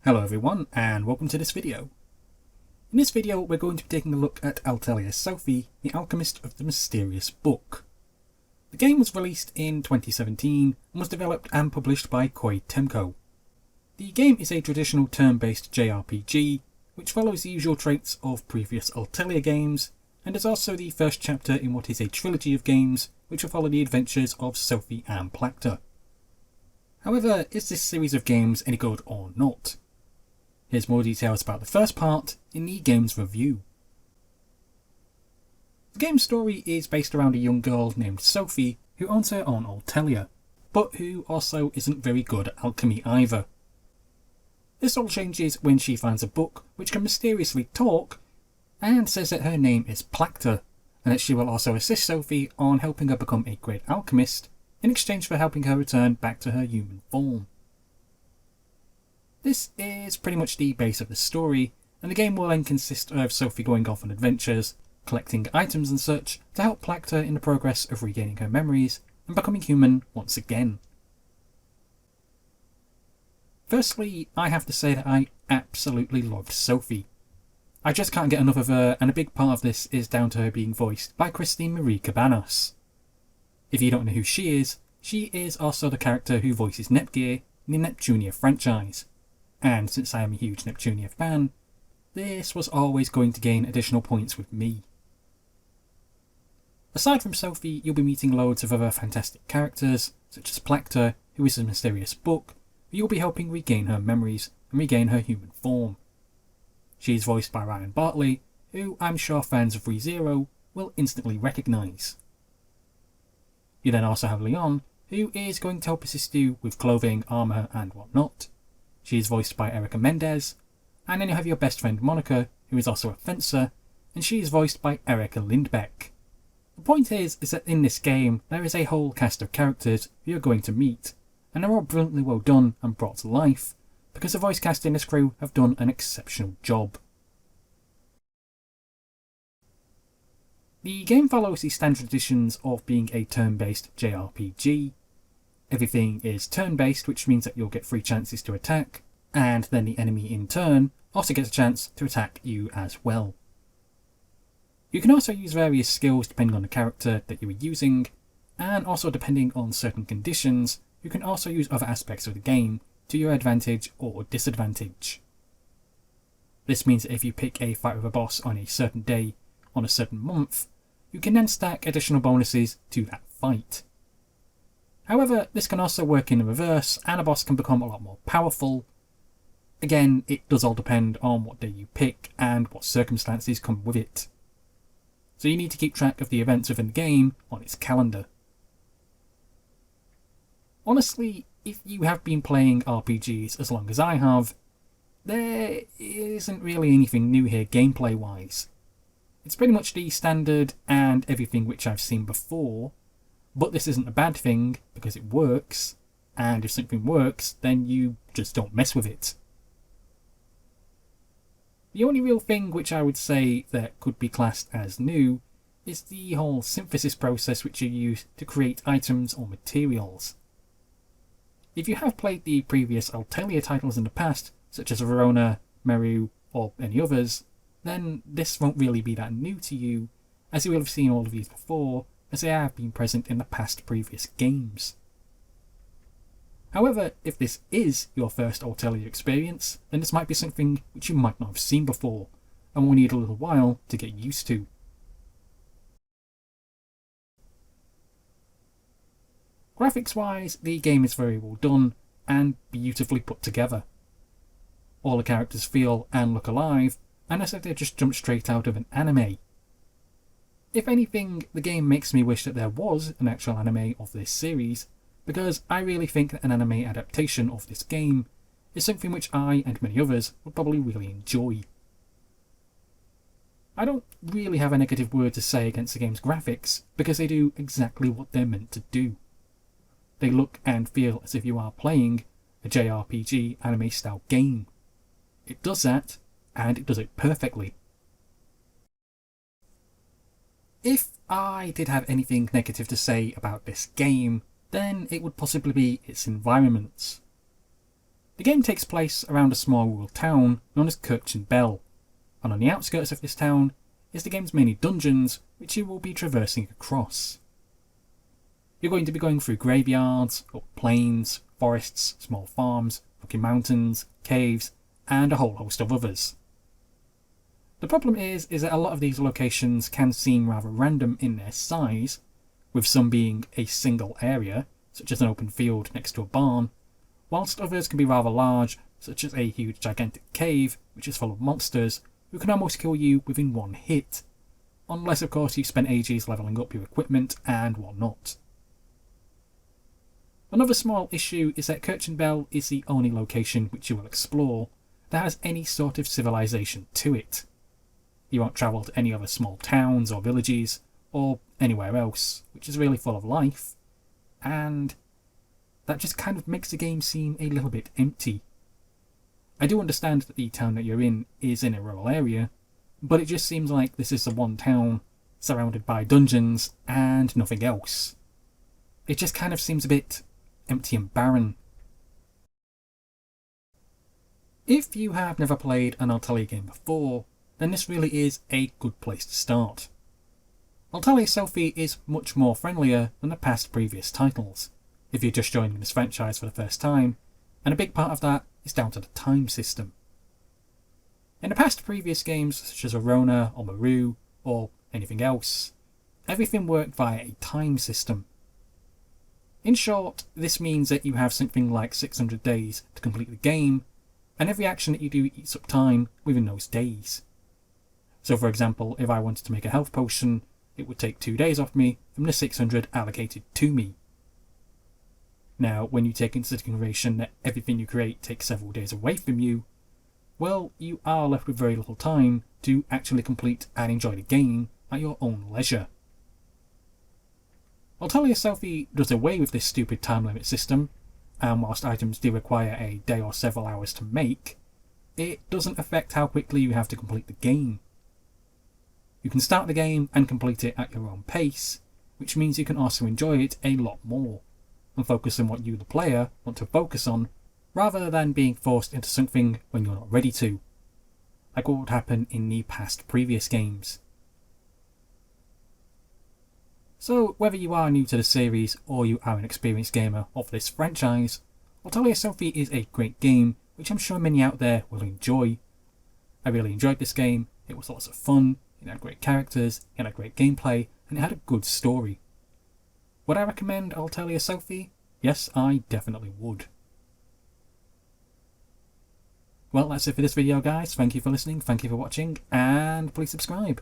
Hello everyone and welcome to this video. In this video we're going to be taking a look at Atelier Sophie, the Alchemist of the Mysterious Book. The game was released in 2017 and was developed and published by Koei Tecmo. The game is a traditional turn-based JRPG which follows the usual traits of previous Atelier games and is also the first chapter in what is a trilogy of games which will follow the adventures of Sophie and Plachta. However, is this series of games any good or not? Here's more details about the first part in the game's review. The game's story is based around a young girl named Sophie who owns her own atelier, but who also isn't very good at alchemy either. This all changes when she finds a book which can mysteriously talk and says that her name is Plachta, and that she will also assist Sophie on helping her become a great alchemist in exchange for helping her return back to her human form. This is pretty much the base of the story, and the game will then consist of Sophie going off on adventures, collecting items and such to help Plachta in the progress of regaining her memories and becoming human once again. Firstly, I have to say that I absolutely loved Sophie. I just can't get enough of her, and a big part of this is down to her being voiced by Christine Marie Cabanas. If you don't know who she is also the character who voices Nepgear in the Neptunia franchise. And since I am a huge Neptunia fan, this was always going to gain additional points with me. Aside from Sophie, you'll be meeting loads of other fantastic characters, such as Plachta, who is a mysterious book, who you'll be helping regain her memories and regain her human form. She is voiced by Ryan Bartley, who I'm sure fans of ReZero will instantly recognise. You then also have Liane, who is going to help assist you with clothing, armour and whatnot. She is voiced by Erica Mendez, and then you have your best friend Monica, who is also a fencer, and she is voiced by Erica Lindbeck. The point is that in this game there is a whole cast of characters who you're going to meet, and they're all brilliantly well done and brought to life, because the voice cast in this crew have done an exceptional job. The game follows the standard traditions of being a turn-based JRPG. Everything is turn-based, which means that you'll get 3 chances to attack, and then the enemy in turn also gets a chance to attack you as well. You can also use various skills depending on the character that you are using, and also depending on certain conditions, you can also use other aspects of the game to your advantage or disadvantage. This means that if you pick a fight with a boss on a certain day, on a certain month, you can then stack additional bonuses to that fight. However, this can also work in the reverse, and a boss can become a lot more powerful. Again, it does all depend on what day you pick and what circumstances come with it. So you need to keep track of the events within the game on its calendar. Honestly, if you have been playing RPGs as long as I have, there isn't really anything new here gameplay wise. It's pretty much the standard and everything which I've seen before. But this isn't a bad thing, because it works, and if something works, then you just don't mess with it. The only real thing which I would say that could be classed as new is the whole synthesis process which you use to create items or materials. If you have played the previous Atelier titles in the past, such as Verona, Meru, or any others, then this won't really be that new to you, as you will have seen all of these before, as they have been present in the past previous games. However, if this is your first Atelier experience, then this might be something which you might not have seen before, and will need a little while to get used to. Graphics wise, the game is very well done and beautifully put together. All the characters feel and look alive, and as if they just jumped straight out of an anime. If anything, the game makes me wish that there was an actual anime of this series, because I really think that an anime adaptation of this game is something which I and many others would probably really enjoy. I don't really have a negative word to say against the game's graphics, because they do exactly what they're meant to do. They look and feel as if you are playing a JRPG anime style game. It does that, and it does it perfectly. If I did have anything negative to say about this game, then it would possibly be its environments. The game takes place around a small rural town known as Kirchenbell, and on the outskirts of this town is the game's many dungeons which you will be traversing across. You're going to be going through graveyards, up plains, forests, small farms, rocky mountains, caves, and a whole host of others. The problem is that a lot of these locations can seem rather random in their size, with some being a single area, such as an open field next to a barn, whilst others can be rather large, such as a huge gigantic cave which is full of monsters who can almost kill you within one hit, unless of course you've spent ages levelling up your equipment and whatnot. Another small issue is that Kirchenbell is the only location which you will explore that has any sort of civilization to it. You won't travel to any other small towns or villages, or anywhere else, which is really full of life, and that just kind of makes the game seem a little bit empty. I do understand that the town that you're in is in a rural area, but it just seems like this is the one town surrounded by dungeons and nothing else. It just kind of seems a bit empty and barren. If you have never played an Atelier game before, then this really is a good place to start. Atelier Sophie is much more friendlier than the past previous titles, if you're just joining this franchise for the first time, and a big part of that is down to the time system. In the past previous games such as Arona or Maru or anything else, everything worked via a time system. In short, this means that you have something like 600 days to complete the game, and every action that you do eats up time within those days. So for example, if I wanted to make a health potion, it would take 2 days off me from the 600 allocated to me. Now, when you take into consideration that everything you create takes several days away from you, well, you are left with very little time to actually complete and enjoy the game at your own leisure. Atelier Sophie does away with this stupid time limit system, and whilst items do require a day or several hours to make, it doesn't affect how quickly you have to complete the game. You can start the game and complete it at your own pace, which means you can also enjoy it a lot more, and focus on what you, the player, want to focus on, rather than being forced into something when you're not ready to, like what would happen in the past previous games. So, whether you are new to the series or you are an experienced gamer of this franchise, Atelier Sophie is a great game which I'm sure many out there will enjoy. I really enjoyed this game, it was lots of fun, it had great characters, it had great gameplay, and it had a good story. Would I recommend Atelier Sophie? Yes, I definitely would. Well, that's it for this video guys, thank you for listening, thank you for watching, and please subscribe.